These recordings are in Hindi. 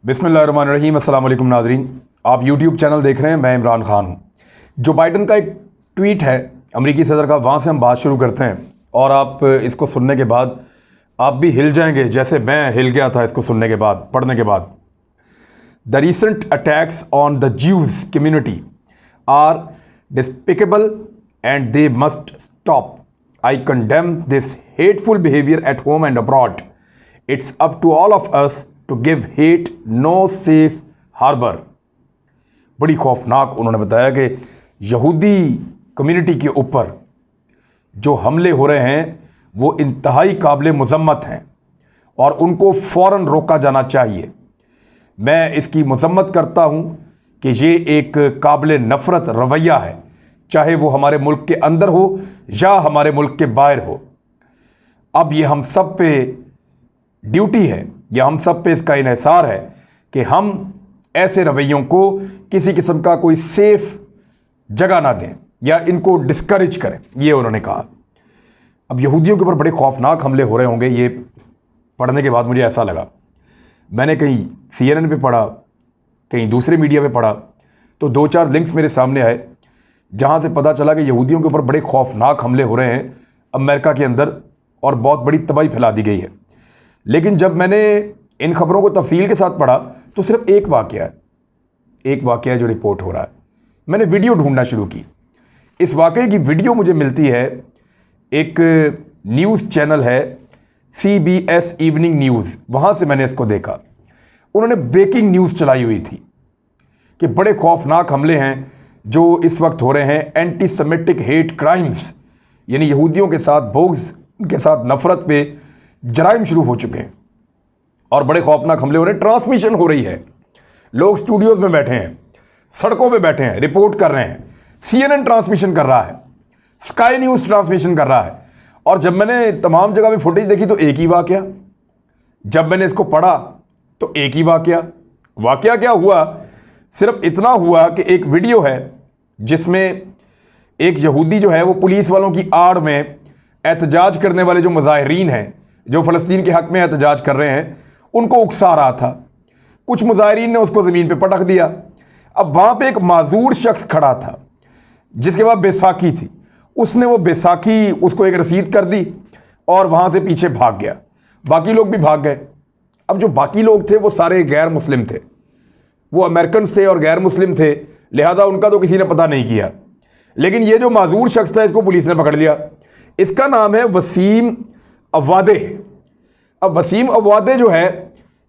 बिस्मिल्लाहिर्रहमानिर्रहीम। अस्सलाम वालेकुम नाज़रीन, आप यूट्यूब चैनल देख रहे हैं। मैं इमरान खान हूँ। जो बाइडन का एक ट्वीट है अमेरिकी सदर का, वहाँ से हम बात शुरू करते हैं और आप इसको सुनने के बाद आप भी हिल जाएंगे जैसे मैं हिल गया था इसको सुनने के बाद, पढ़ने के बाद। The recent attacks on the Jews community are despicable and they must stop. I condemn this hateful behaviour at home and abroad. It's up to all of us to give hate no safe harbour. बड़ी खौफनाक उन्होंने बताया कि यहूदी कम्युनिटी के ऊपर जो हमले हो रहे हैं वो इंतहाई काबिल मज़म्मत हैं और उनको फ़ौरन रोका जाना चाहिए। मैं इसकी मज़म्मत करता हूँ कि ये एक काबिल नफ़रत रवैया है, चाहे वो हमारे मुल्क के अंदर हो या हमारे मुल्क के बाहर हो। अब ये हम सब पे ड्यूटी है या हम सब पे इसका इन्हिसार है कि हम ऐसे रवैयों को किसी किस्म का कोई सेफ जगह ना दें या इनको डिस्करेज करें, ये उन्होंने कहा। अब यहूदियों के ऊपर बड़े खौफनाक हमले हो रहे होंगे, ये पढ़ने के बाद मुझे ऐसा लगा। मैंने कहीं CNN पे पढ़ा, कहीं दूसरे मीडिया पे पढ़ा, तो 2-4 लिंक्स मेरे सामने आए जहाँ से पता चला कि यहूदियों के ऊपर बड़े खौफनाक हमले हो रहे हैं अमेरिका के अंदर और बहुत बड़ी तबाही फैला दी गई है। लेकिन जब मैंने इन खबरों को तफसील के साथ पढ़ा तो सिर्फ एक वाक़या है जो रिपोर्ट हो रहा है। मैंने वीडियो ढूंढना शुरू की। इस वाक़े की वीडियो मुझे मिलती है, एक न्यूज़ चैनल है CBS इवनिंग न्यूज़, वहाँ से मैंने इसको देखा। उन्होंने ब्रेकिंग न्यूज़ चलाई हुई थी कि बड़े खौफनाक हमले हैं जो इस वक्त हो रहे हैं। एंटी सेमेटिक हेट क्राइम्स, यानी यहूदियों के साथ बोग्स, उनके साथ नफ़रत पे जराइम शुरू हो चुके हैं और बड़े खौफनाक हमले हो रहे हैं। ट्रांसमिशन हो रही है, लोग स्टूडियोज़ में बैठे हैं, सड़कों पे बैठे हैं, रिपोर्ट कर रहे हैं। CNN ट्रांसमिशन कर रहा है, स्काई न्यूज़ ट्रांसमिशन कर रहा है। और जब मैंने तमाम जगह पे फुटेज देखी तो एक ही वाक़या, जब मैंने इसको पढ़ा तो एक ही वाक़या क्या हुआ, सिर्फ इतना हुआ कि एक वीडियो है जिसमें एक यहूदी जो है वो पुलिस वालों की आड़ में एहतजाज करने वाले जो मुजाहिरीन हैं, जो फ़लस्तीन के हक़ में एहतजाज कर रहे हैं, उनको उकसा रहा था। कुछ मुजाहिरीन ने उसको ज़मीन पे पटक दिया। अब वहाँ पे एक माजूर शख्स खड़ा था जिसके बाद बैसाखी थी। उसने वो बैसाखी उसको एक रसीद कर दी और वहाँ से पीछे भाग गया। बाकी लोग भी भाग गए। अब जो बाकी लोग थे वो सारे गैर मुस्लिम थे, वो अमेरिकन थे और गैर मुस्लिम थे, लिहाजा उनका तो किसी ने पता नहीं किया। लेकिन ये जो माजूर शख्स था इसको पुलिस ने पकड़ लिया। इसका नाम है वसीम अवादे। अब वसीम अवादे जो है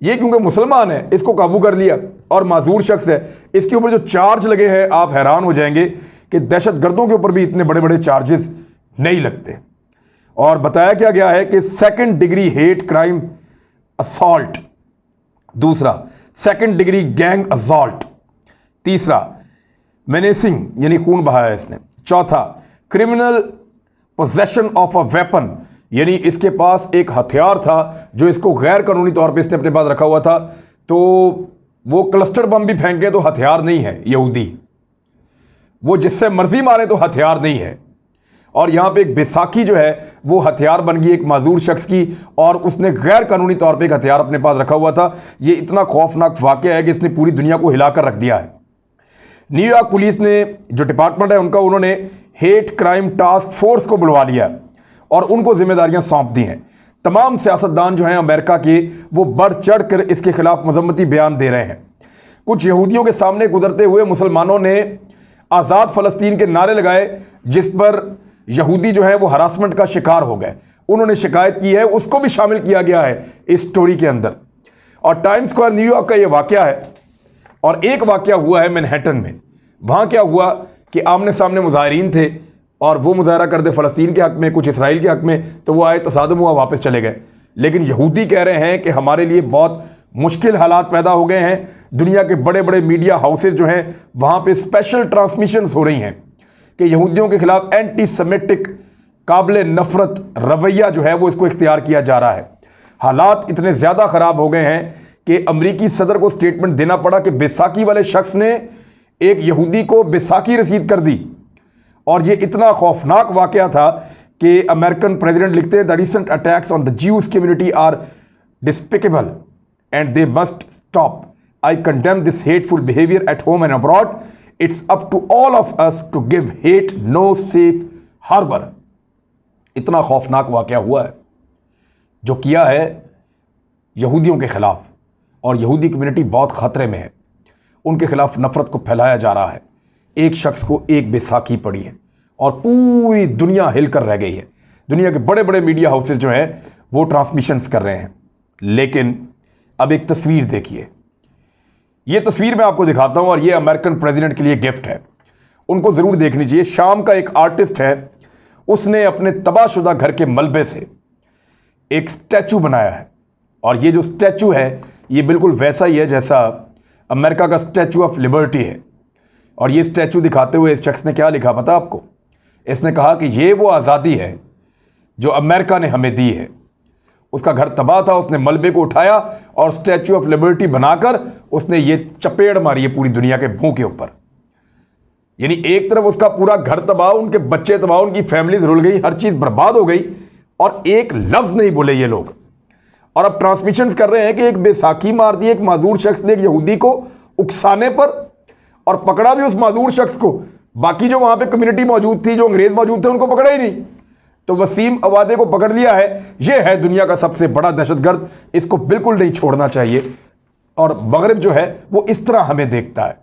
ये क्योंकि मुसलमान है इसको काबू कर लिया और माजूर शख्स है। इसके ऊपर जो चार्ज लगे हैं आप हैरान हो जाएंगे कि दहशतगर्दों के ऊपर भी इतने बड़े बड़े चार्जेस नहीं लगते। और बताया क्या गया है कि 2nd degree hate crime assault, दूसरा 2nd डिग्री गैंग असॉल्ट, तीसरा मेनेसिंग यानी खून बहाया इसने, चौथा criminal possession of a weapon, यानी इसके पास एक हथियार था जो इसको गैर कानूनी तौर पे इसने अपने पास रखा हुआ था। तो वो क्लस्टर बम भी फेंके तो हथियार नहीं है यहूदी, वो जिससे मर्जी मारे तो हथियार नहीं है। और यहाँ पे एक बैसाखी जो है वो हथियार बन गई एक माजूर शख्स की और उसने गैर कानूनी तौर पे एक हथियार अपने पास रखा हुआ था। ये इतना खौफनाक वाक़या है कि इसने पूरी दुनिया को हिलाकर रख दिया है। न्यूयॉर्क पुलिस ने जो डिपार्टमेंट है उनका, उन्होंने हेट क्राइम टास्क फोर्स को बुलवा लिया और उनको जिम्मेदारियां सौंप दी हैं। तमाम सियासतदान जो हैं अमेरिका के वो बढ़ चढ़ कर इसके खिलाफ मजम्मती बयान दे रहे हैं। कुछ यहूदियों के सामने गुजरते हुए मुसलमानों ने आज़ाद फ़लस्तीन के नारे लगाए जिस पर यहूदी जो है वो हरासमेंट का शिकार हो गए। उन्होंने शिकायत की है, उसको भी शामिल किया गया है इस स्टोरी के अंदर। और टाइम्स स्क्वायर न्यूयॉर्क का ये वाक़या है। और एक वाक़या हुआ है मैनहट्टन में। वहाँ क्या हुआ कि आमने सामने मुजाहिरीन थे और वो मुजाहरा करते फ़लस्तीन के हक़ में, कुछ इसराइल के हक़ में, तो वो आए, तसादम हुआ, वापस चले गए। लेकिन यहूदी कह रहे हैं कि हमारे लिए बहुत मुश्किल हालात पैदा हो गए हैं। दुनिया के बड़े बड़े मीडिया हाउसेज जो हैं वहाँ पे स्पेशल ट्रांसमिशंस हो रही हैं कि यहूदियों के खिलाफ एंटी सेमेटिक काबिल नफ़रत रवैया जो है वो इसको इख्तियार किया जा रहा है। हालात इतने ज़्यादा ख़राब हो गए हैं कि अमरीकी सदर को स्टेटमेंट देना पड़ा कि बैसाखी वाले शख्स ने एक यहूदी को बैसाखी रसीद कर दी। और ये इतना खौफनाक वाक़या था कि अमेरिकन प्रेसिडेंट लिखते हैं, the recent attacks on the Jews community are despicable and they must stop. I condemn this hateful behavior at home and abroad. It's up to all of us to give hate no safe harbor. इतना खौफनाक वाक़या हुआ है जो किया है यहूदियों के ख़िलाफ़, और यहूदी कम्युनिटी बहुत ख़तरे में है। उनके ख़िलाफ़ नफ़रत को फैलाया जा रहा है। एक शख्स को एक बेसाखी पड़ी है और पूरी दुनिया हिलकर रह गई है। दुनिया के बड़े बड़े मीडिया हाउसेस जो हैं वो ट्रांसमिशंस कर रहे हैं। लेकिन अब एक तस्वीर देखिए, ये तस्वीर मैं आपको दिखाता हूं और ये अमेरिकन प्रेसिडेंट के लिए गिफ्ट है, उनको ज़रूर देखनी चाहिए। शाम का एक आर्टिस्ट है, उसने अपने तबाहशुदा घर के मलबे से एक स्टैचू बनाया है, और ये जो स्टैचू है ये बिल्कुल वैसा ही है जैसा अमेरिका का स्टैचू ऑफ लिबर्टी है। और ये स्टैचू दिखाते हुए इस शख्स ने क्या लिखा पता आपको? इसने कहा कि ये वो आज़ादी है जो अमेरिका ने हमें दी है। उसका घर तबाह था, उसने मलबे को उठाया और स्टैचू ऑफ लिबर्टी बनाकर उसने ये चपेड़ मारी है पूरी दुनिया के मुंह के ऊपर। यानी एक तरफ उसका पूरा घर तबाह, उनके बच्चे तबाह, उनकी फैमिली रुल गई, हर चीज़ बर्बाद हो गई, और एक लफ्ज़ नहीं बोले ये लोग। और अब ट्रांसमिशंस कर रहे हैं कि एक बेसाखी मार दी एक माजूर शख्स ने एक यहूदी को उकसाने पर, और पकड़ा भी उस माजूर शख्स को। बाकी जो वहाँ पे कम्युनिटी मौजूद थी, जो अंग्रेज़ मौजूद थे, उनको पकड़ा ही नहीं। तो वसीम अवादे को पकड़ लिया है। ये है दुनिया का सबसे बड़ा दहशतगर्द, इसको बिल्कुल नहीं छोड़ना चाहिए। और मगरिब जो है वो इस तरह हमें देखता है,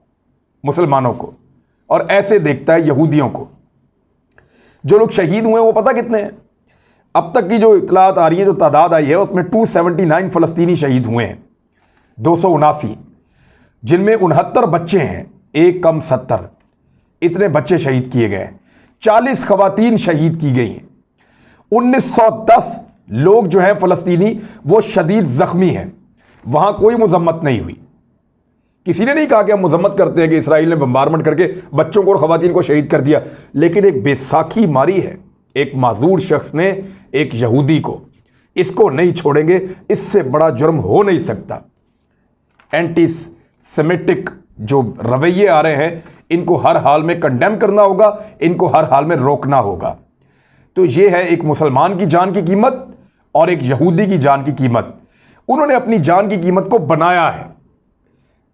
मुसलमानों को, और ऐसे देखता है यहूदियों को। जो लोग शहीद हुए वो पता कितने हैं? अब तक की जो इतलात आ रही है, जो तादाद आई है, उसमें 279 फ़लस्तीनी शहीद हुए हैं, 279, जिनमें 69 बच्चे हैं, एक कम 70, इतने बच्चे शहीद किए गए हैं। 40 ख़वातीन शहीद की गई हैं। 1910 लोग जो हैं फ़लस्तीनी वो शदीद ज़ख्मी हैं। वहाँ कोई मजम्मत नहीं हुई, किसी ने नहीं कहा कि हम मजम्मत करते हैं कि इसराइल ने बम्बारमेंट करके बच्चों को और ख़वातीन को शहीद कर दिया। लेकिन एक बेसाखी मारी है एक माजूर शख्स ने एक यहूदी को, इसको नहीं छोड़ेंगे। इससे बड़ा जुर्म हो नहीं सकता। एंटी सेमेटिक जो रवैये आ रहे हैं, इनको हर हाल में कंडेम करना होगा, इनको हर हाल में रोकना होगा। तो ये है एक मुसलमान की जान की कीमत और एक यहूदी की जान की कीमत। उन्होंने अपनी जान की कीमत को बनाया है,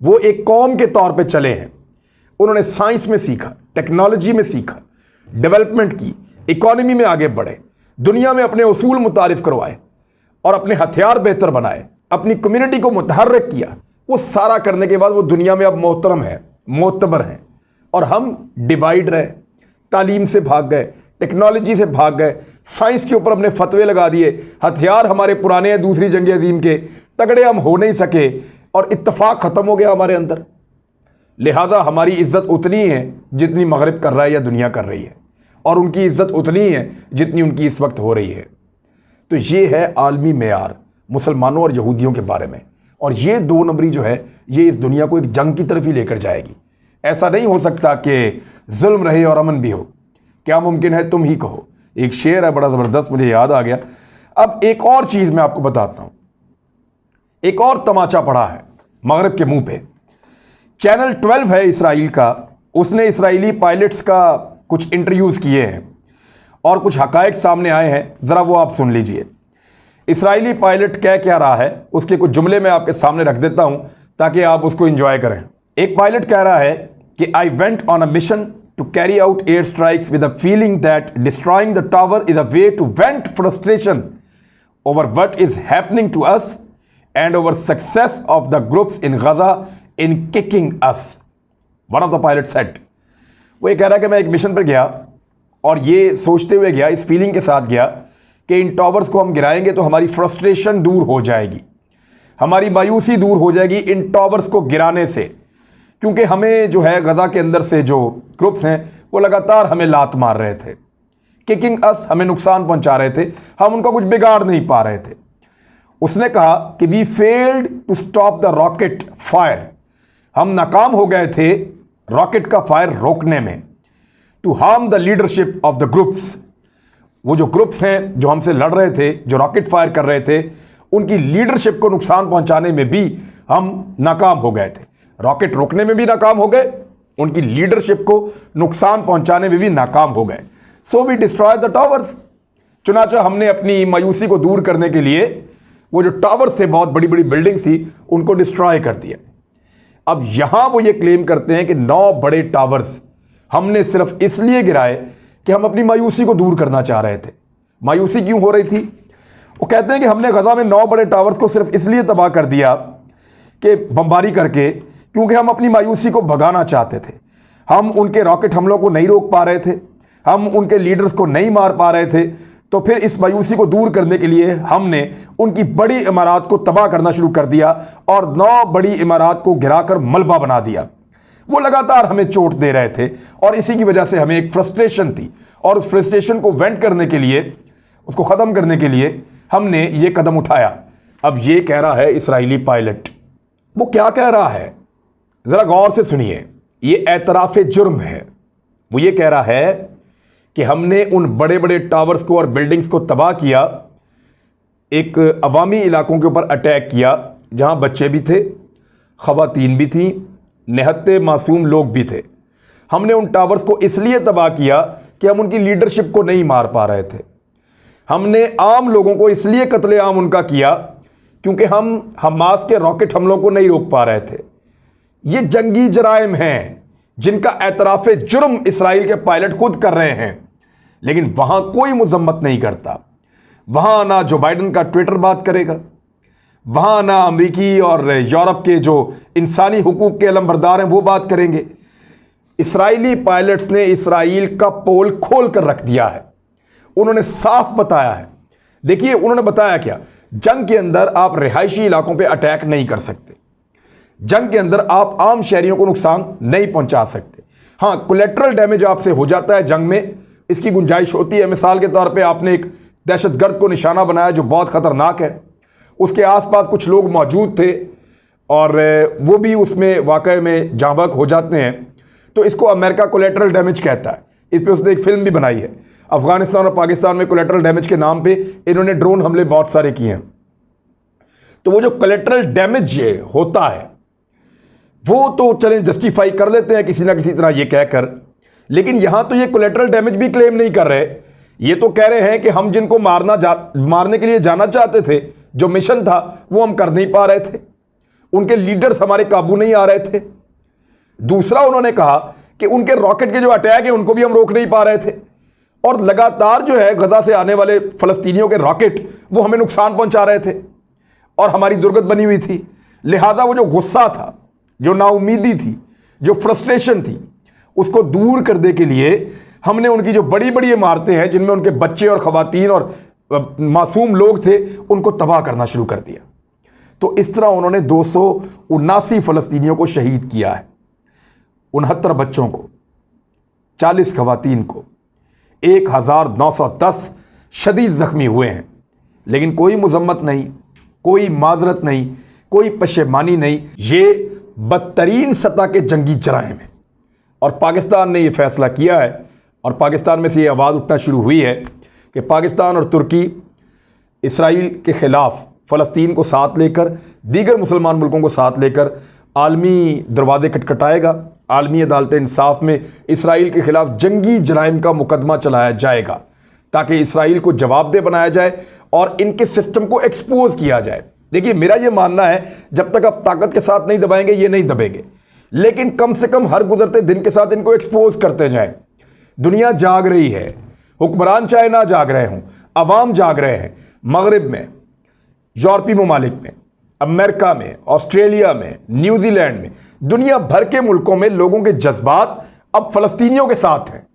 वो एक कौम के तौर पे चले हैं। उन्होंने साइंस में सीखा, टेक्नोलॉजी में सीखा, डेवलपमेंट की, इकोनॉमी में आगे बढ़े, दुनिया में अपने उसूल मुतारिफ करवाए और अपने हथियार बेहतर बनाए, अपनी कम्युनिटी को मुतहर्रिक किया। वो सारा करने के बाद वो दुनिया में अब मोहतरम है, मोतबर हैं। और हम डिवाइड रहे, तालीम से भाग गए, टेक्नोलॉजी से भाग गए, साइंस के ऊपर अपने फतवे लगा दिए, हथियार हमारे पुराने हैं दूसरी जंग अजीम के, तगड़े हम हो नहीं सके और इत्तफाक ख़त्म हो गया हमारे अंदर। लिहाजा हमारी इज़्ज़त उतनी है जितनी मगरिब कर रहा है या दुनिया कर रही है, और उनकी इज़्ज़त उतनी है जितनी उनकी इस वक्त हो रही है। तो ये है आलमी मेयार मुसलमानों और यहूदियों के बारे में। और ये 2 नंबरी जो है ये इस दुनिया को एक जंग की तरफ ही लेकर जाएगी। ऐसा नहीं हो सकता कि जुल्म रहे और अमन भी हो। क्या मुमकिन है तुम ही कहो। एक शेर है बड़ा ज़बरदस्त, मुझे याद आ गया। अब एक और चीज़ मैं आपको बताता हूँ, एक और तमाचा पड़ा है मगरिब के मुंह पे। चैनल 12 है इसराइल का, उसने इसराइली पायलट्स का कुछ इंटरव्यूज़ किए हैं और कुछ हकायक सामने आए हैं, ज़रा वो आप सुन लीजिए। इसराइली पायलट कह क्या रहा है उसके कुछ जुमले मैं आपके सामने रख देता हूं ताकि आप उसको एंजॉय करें। एक पायलट कह रहा है कि I went on a mission to carry out air strikes with a feeling that destroying the tower is a way to vent frustration over what is happening to us and over success of the groups in Gaza in kicking us, one of the pilot said. वो ये कह रहा है कि मैं एक मिशन पर गया और ये सोचते हुए गया, इस फीलिंग के साथ गया कि इन टावर्स को हम गिराएंगे तो हमारी फ्रस्ट्रेशन दूर हो जाएगी, हमारी मायूसी दूर हो जाएगी इन टावर्स को गिराने से। क्योंकि हमें जो है गजा के अंदर से जो ग्रुप्स हैं वो लगातार हमें लात मार रहे थे, किकिंग अस, हमें नुकसान पहुंचा रहे थे, हम उनका कुछ बिगाड़ नहीं पा रहे थे। उसने कहा कि we failed to stop the rocket fire, हम नाकाम हो गए थे रॉकेट का फायर रोकने में, to harm the leadership of the groups, वो जो ग्रुप्स हैं जो हमसे लड़ रहे थे, जो रॉकेट फायर कर रहे थे, उनकी लीडरशिप को नुकसान पहुंचाने में भी हम नाकाम हो गए थे। रॉकेट रोकने में भी नाकाम हो गए, उनकी लीडरशिप को नुकसान पहुंचाने में भी नाकाम हो गए। So we destroy the towers, चुनाचा हमने अपनी मायूसी को दूर करने के लिए वो जो टावर से बहुत बड़ी बड़ी बिल्डिंग थी उनको डिस्ट्रॉय कर दिया। अब यहां वो ये क्लेम करते हैं कि 9 बड़े टावर्स हमने सिर्फ इसलिए गिराए कि हम अपनी मायूसी को दूर करना चाह रहे थे। मायूसी क्यों हो रही थी? वो कहते हैं कि हमने गजा में 9 बड़े टावर्स को सिर्फ इसलिए तबाह कर दिया कि बमबारी करके, क्योंकि हम अपनी मायूसी को भगाना चाहते थे। हम उनके रॉकेट हमलों को नहीं रोक पा रहे थे, हम उनके लीडर्स को नहीं मार पा रहे थे। तो फिर इस मायूसी को दूर करने के लिए हमने उनकी बड़ी इमारत को तबाह करना शुरू कर दिया और 9 बड़ी इमारत को गिराकर मलबा बना दिया। वो लगातार हमें चोट दे रहे थे और इसी की वजह से हमें एक फ्रस्ट्रेशन थी, और उस फ्रस्ट्रेशन को वेंट करने के लिए, उसको ख़त्म करने के लिए हमने ये कदम उठाया। अब ये कह रहा है इस्राएली पायलट, वो क्या कह रहा है ज़रा गौर से सुनिए। ये एतराफ़ जुर्म है। वो ये कह रहा है कि हमने उन बड़े बड़े टावर्स को और बिल्डिंग्स को तबाह किया, एक अवामी इलाकों के ऊपर अटैक किया जहां बच्चे भी थे, ख़वातीन भी थीं, निहत्ते मासूम लोग भी थे। हमने उन टावर्स को इसलिए तबाह किया कि हम उनकी लीडरशिप को नहीं मार पा रहे थे। हमने आम लोगों को इसलिए कत्लेआम उनका किया क्योंकि हम हमास के रॉकेट हमलों को नहीं रोक पा रहे थे। ये जंगी जराइम हैं जिनका एतराफ़ जुर्म इसराइल के पायलट खुद कर रहे हैं, लेकिन वहां कोई मजम्मत नहीं करता। वहां ना जो बाइडन का ट्विटर बात करेगा, वहां ना अमेरिकी और यूरोप के जो इंसानी हुकूक के अलमबरदार हैं वो बात करेंगे। इसराइली पायलट्स ने इसराइल का पोल खोल कर रख दिया है। उन्होंने साफ बताया है। देखिए उन्होंने बताया क्या, जंग के अंदर आप रिहायशी इलाकों पे अटैक नहीं कर सकते, जंग के अंदर आप आम शहरियों को नुकसान नहीं पहुंचा सकते। हाँ, कोलेट्रल डैमेज आपसे हो जाता है, जंग में इसकी गुंजाइश होती है। मिसाल के तौर पे आपने एक दहशतगर्द को निशाना बनाया जो बहुत ख़तरनाक है, उसके आसपास कुछ लोग मौजूद थे और वो भी उसमें वाकई में जाँ बहक हो जाते हैं, तो इसको अमेरिका कोलेट्रल डैमेज कहता है। इस पर उसने एक फिल्म भी बनाई है। अफगानिस्तान और पाकिस्तान में कोलेट्रल डैमेज के नाम पे इन्होंने ड्रोन हमले बहुत सारे किए हैं। तो वो जो कोलेट्रल डैमेज होता है वो तो चलें जस्टिफाई कर लेते हैं किसी ना किसी तरह ये कहकर, लेकिन यहां तो ये कोलेट्रल डैमेज भी क्लेम नहीं कर रहे। ये तो कह रहे हैं कि हम जिनको मारने के लिए जाना चाहते थे, जो मिशन था वो हम कर नहीं पा रहे थे, उनके लीडर्स हमारे काबू नहीं आ रहे थे। दूसरा उन्होंने कहा कि उनके रॉकेट के जो अटैक है उनको भी हम रोक नहीं पा रहे थे, और लगातार जो है गजा से आने वाले फलस्तीनियों के रॉकेट वो हमें नुकसान पहुंचा रहे थे और हमारी दुर्गत बनी हुई थी। लिहाजा वो जो गुस्सा था, जो नाउमीदी थी, जो फ्रस्ट्रेशन थी, उसको दूर करने के लिए हमने उनकी जो बड़ी बड़ी इमारतें हैं जिनमें उनके बच्चे और ख़वातीन और मासूम लोग थे उनको तबाह करना शुरू कर दिया। तो इस तरह उन्होंने 279 फ़लस्तीनियों को शहीद किया है, 69 बच्चों को, 40 ख़वातीन को, 1910 शदीद ज़ख्मी हुए हैं। लेकिन कोई मजम्मत नहीं, कोई माजरत नहीं, कोई पशेमानी नहीं। ये बदतरीन सतह के जंगी जराइम हैं और पाकिस्तान ने यह फैसला किया है और पाकिस्तान में से ये आवाज़ उठना शुरू हुई है कि पाकिस्तान और तुर्की इसराइल के ख़िलाफ़ फ़लस्तीन को साथ लेकर, दीगर मुसलमान मुल्कों को साथ लेकर आलमी दरवाजे खटखटाएगा। आलमी अदालत इंसाफ में इसराइल के ख़िलाफ़ जंगी जराइम का मुकदमा चलाया जाएगा ताकि इसराइल को जवाबदेह बनाया जाए और इनके सिस्टम को एक्सपोज किया जाए। देखिए मेरा ये मानना है जब तक आप ताकत के साथ नहीं दबाएंगे ये नहीं दबेंगे, लेकिन कम से कम हर गुजरते दिन के साथ इनको एक्सपोज करते जाएं। दुनिया जाग रही है, हुक्मरान चाहे ना जाग रहे हों, अवाम जाग रहे हैं। मगरिब में, यूरोपीय ममालिक में, अमेरिका में, ऑस्ट्रेलिया में, न्यूजीलैंड में, दुनिया भर के मुल्कों में लोगों के जज्बात अब फ़लस्तीनियों के साथ हैं।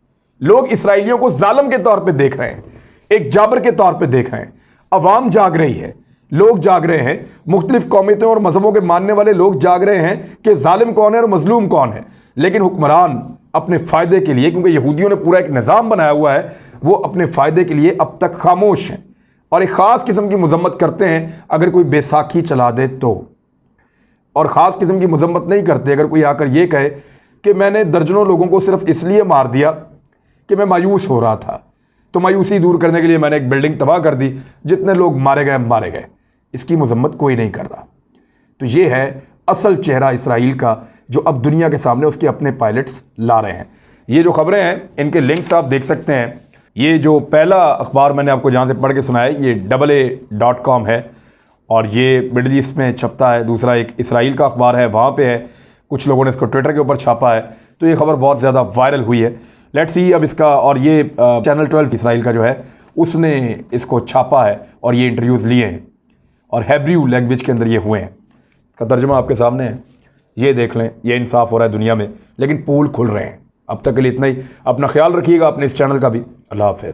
लोग इसराइलियों को जालिम के तौर पे देख रहे हैं, एक जाबर के तौर पे देख रहे हैं। अवाम जाग रही है, लोग जाग रहे हैं, मुख्तलिफ कौमियतों और मजहबों के मानने वाले लोग जाग रहे हैं कि जालिम कौन है और मजलूम कौन है। लेकिन हुक्मरान अपने फ़ायदे के लिए, क्योंकि यहूदियों ने पूरा एक निज़ाम बनाया हुआ है, वो अपने फ़ायदे के लिए अब तक खामोश हैं और एक ख़ास किस्म की मजम्मत करते हैं अगर कोई बैसाखी चला दे तो, और ख़ास किस्म की मजम्मत नहीं करते अगर कोई आकर ये कहे कि मैंने दर्जनों लोगों को सिर्फ इसलिए मार दिया कि मैं मायूस हो रहा था, तो मायूसी दूर करने के लिए मैंने एक बिल्डिंग तबाह कर दी, जितने लोग मारे गए। इसकी मजम्मत कोई नहीं कर रहा। तो ये है असल चेहरा इसराइल का जो अब दुनिया के सामने उसके अपने पायलट्स ला रहे हैं। ये जो खबरें हैं इनके लिंक्स आप देख सकते हैं। ये जो पहला अखबार मैंने आपको जहाँ से पढ़ के सुनाया ये AA.com है और ये मिडल ईस्ट में छपता है। दूसरा एक इसराइल का अखबार है, वहाँ पे है कुछ लोगों ने इसको ट्विटर के ऊपर छापा है, तो ये खबर बहुत ज़्यादा वायरल हुई है। लेट्स सी अब इसका, और ये चैनल 12 इसराइल का जो है उसने इसको छापा है और ये इंटरव्यूज़ लिए हैं और हेब्रू लैंग्वेज के अंदर ये हुए हैं। इसका तर्जुमा आपके सामने है, ये देख लें। ये इंसाफ हो रहा है दुनिया में, लेकिन पोल खुल रहे हैं। अब तक के लिए इतना ही। अपना ख्याल रखिएगा, अपने इस चैनल का भी। अल्लाह हाफ़िज़।